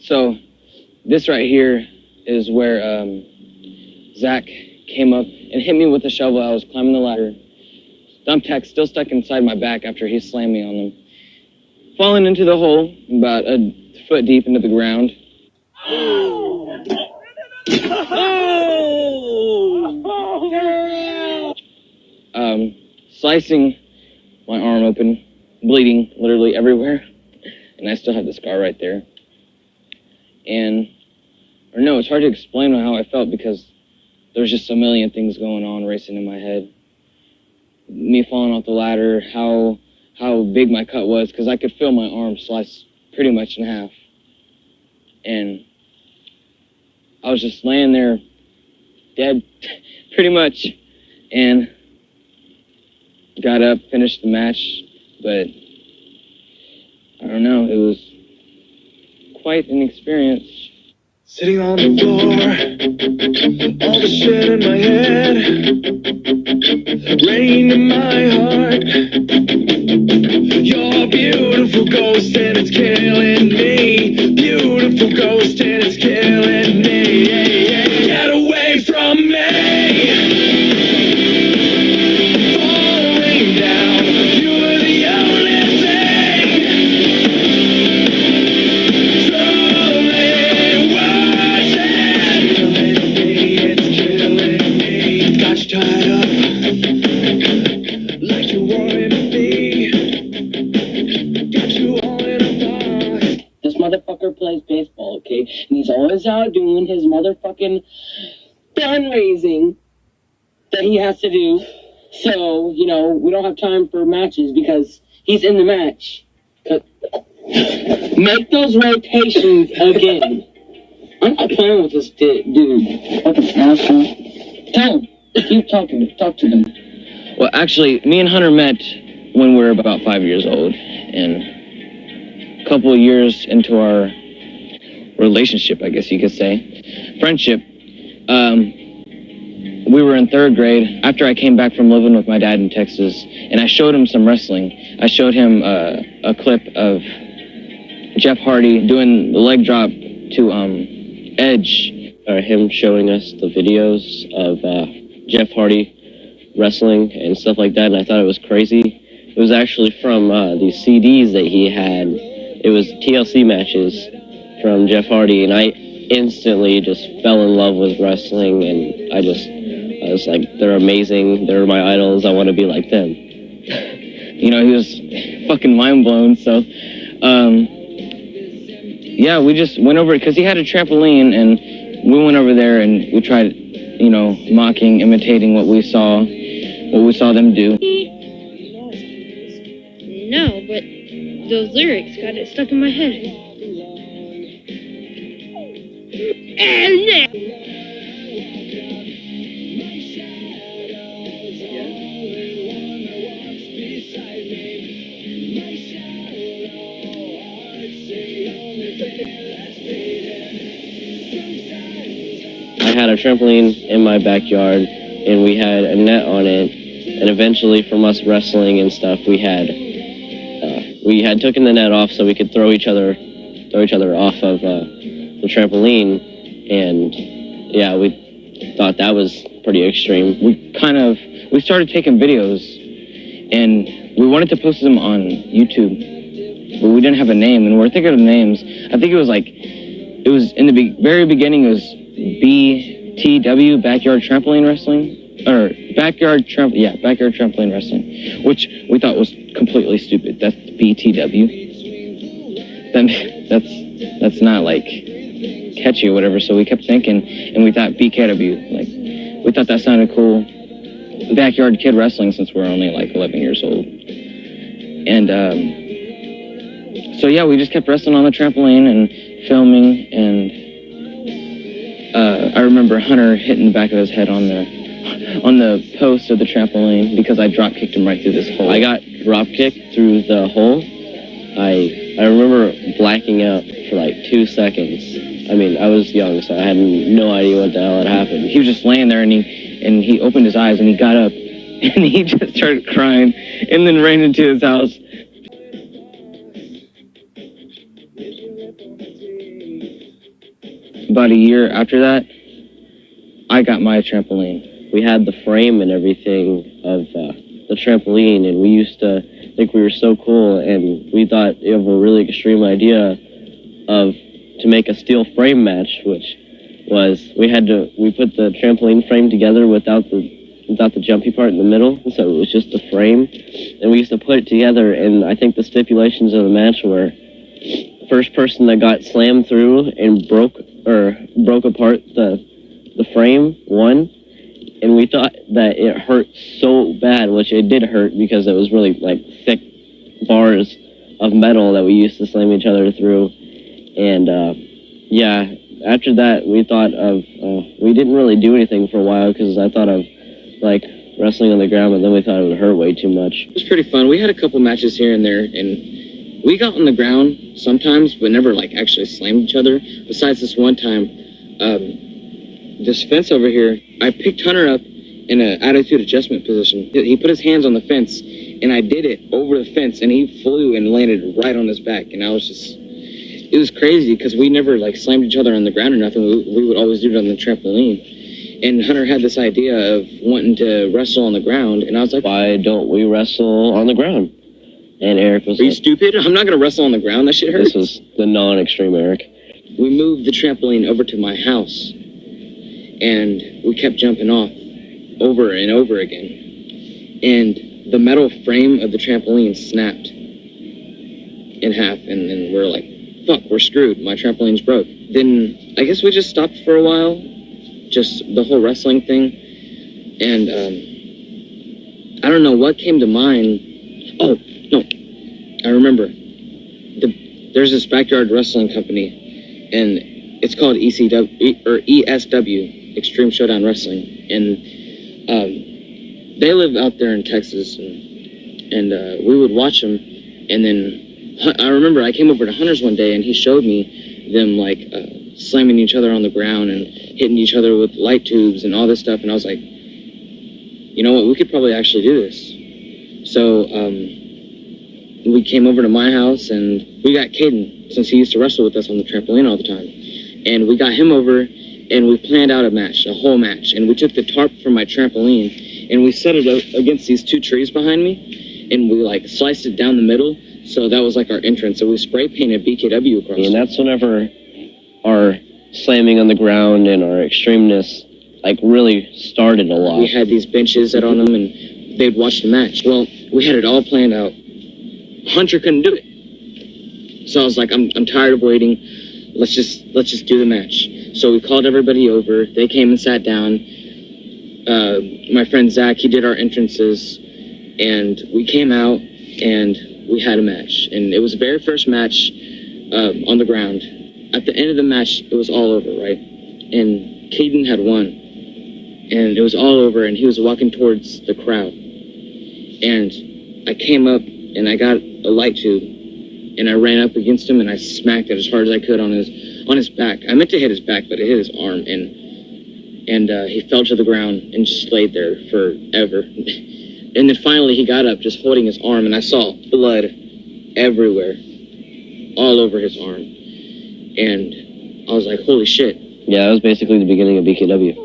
So this right here is where Zach came up and hit me with a shovel. I was climbing the ladder. Thumbtack still stuck inside my back after he slammed me on them. Falling into the hole, about a foot deep into the ground. Slicing my arm open, bleeding literally everywhere. And I still have the scar right there. And, or no, it's hard to explain how I felt because there's just a million things going on racing in my head. Me falling off the ladder, how big my cut was, because I could feel my arm sliced pretty much in half. And I was just laying there dead, pretty much, and got up, finished the match, but I don't know, it was quite an experience. Sitting on the floor, all the shit in my head, rain in my heart. You're a beautiful ghost and it's killing me. Beautiful ghost and it's killing me. Get away from me. Falling down, you're the only thing. Tied up like you wanted to be. Got you all in a box. This motherfucker plays baseball, okay? And he's always out doing his motherfucking fundraising that he has to do. So, you know, we don't have time for matches because he's in the match. Make those rotations again. I'm not playing with this dude. Fucking asshole. Tell him. Keep talking. Talk to them. Well, actually, me and Hunter met when we were about 5 years old. And a couple of years into our relationship, I guess you could say, friendship, we were in 3rd grade after I came back from living with my dad in Texas. And I showed him some wrestling. I showed him a clip of Jeff Hardy doing the leg drop to Edge. Or him showing us the videos of Jeff Hardy wrestling and stuff like that, and I thought it was crazy. It was actually from these CDs that he had. It was TLC matches from Jeff Hardy, and I instantly just fell in love with wrestling, and I was like, they're amazing, they're my idols, I want to be like them. You know, he was fucking mind blown, so, yeah, we just went over it, because he had a trampoline, and we went over there, and we tried, you know, mocking, imitating what we saw them do. No, but those lyrics got it stuck in my head. And then I had a trampoline in my backyard, and we had a net on it, and eventually from us wrestling and stuff, we had taken the net off so we could throw each other off of the trampoline, and yeah, we thought that was pretty extreme. We started taking videos, and we wanted to post them on YouTube, but we didn't have a name, and we were thinking of names. I think it was in the very beginning, it was BTW, Backyard Trampoline Wrestling, or Backyard Trampoline Wrestling, which we thought was completely stupid. That's BTW. Then that's not like catchy or whatever. So we kept thinking, and we thought BKW. Like, we thought that sounded cool. Backyard Kid Wrestling, since we're only like 11 years old. And so yeah, we just kept wrestling on the trampoline and filming, and I remember Hunter hitting the back of his head on the post of the trampoline because I drop kicked him right through this hole. I got drop kicked through the hole. I remember blacking out for like 2 seconds. I mean, I was young, so I had no idea what the hell had happened. He was just laying there, and he opened his eyes, and he got up, and he just started crying, and then ran into his house. about a year after that, I got my trampoline. We had the frame and everything of the trampoline, and we used to think we were so cool, and we thought of a really extreme idea to make a steel frame match, which was we put the trampoline frame together without the jumpy part in the middle, so it was just a frame, and we used to put it together, and I think the stipulations of the match were the first person that got slammed through and broke apart the frame won. And we thought that it hurt so bad, which it did hurt because it was really like thick bars of metal that we used to slam each other through. And yeah, after that we thought of, we didn't really do anything for a while because I thought of like wrestling on the ground, but then we thought it would hurt way too much. It was pretty fun. We had a couple matches here and there, and we got on the ground sometimes, but never like actually slammed each other. Besides this one time, this fence over here, I picked Hunter up in an attitude adjustment position. He put his hands on the fence, and I did it over the fence, and he flew and landed right on his back. And I was just, it was crazy because we never like slammed each other on the ground or nothing. We would always do it on the trampoline. And Hunter had this idea of wanting to wrestle on the ground, and I was like, why don't we wrestle on the ground? And Eric was like, are you stupid? I'm not going to wrestle on the ground. That shit hurts. This was the non-extreme Eric. We moved the trampoline over to my house, and we kept jumping off over and over again. And the metal frame of the trampoline snapped in half, and then we're like, fuck, we're screwed. My trampoline's broke. Then I guess we just stopped for a while, just the whole wrestling thing. And I don't know what came to mind. Oh, no, I remember. There's this backyard wrestling company, and it's called ESW, Extreme Showdown Wrestling, and they live out there in Texas, and we would watch them. And then I remember I came over to Hunter's one day, and he showed me them like slamming each other on the ground and hitting each other with light tubes and all this stuff, and I was like, you know what, we could probably actually do this. So we came over to my house, and we got Caden, since he used to wrestle with us on the trampoline all the time, and we got him over, and we planned out a whole match, and we took the tarp from my trampoline, and we set it up against these two trees behind me, and we like sliced it down the middle, so that was like our entrance. So we spray painted BKW across it. And that's whenever our slamming on the ground and our extremeness like really started a lot. We had these benches set on them, and they'd watch the match. Well, we had it all planned out. Hunter couldn't do it, so I was like, I'm tired of waiting. Let's just do the match. So we called everybody over. They came and sat down. My friend Zach, he did our entrances, and we came out and we had a match. And it was the very first match on the ground. At the end of the match, it was all over, right? And Caden had won, and it was all over, and he was walking towards the crowd. And I came up and I got a light tube, and I ran up against him and I smacked it as hard as I could on his back. I meant to hit his back, but it hit his arm, and he fell to the ground and just laid there forever. And then finally he got up, just holding his arm, and I saw blood everywhere, all over his arm. And I was like, holy shit. Yeah, that was basically the beginning of BKW.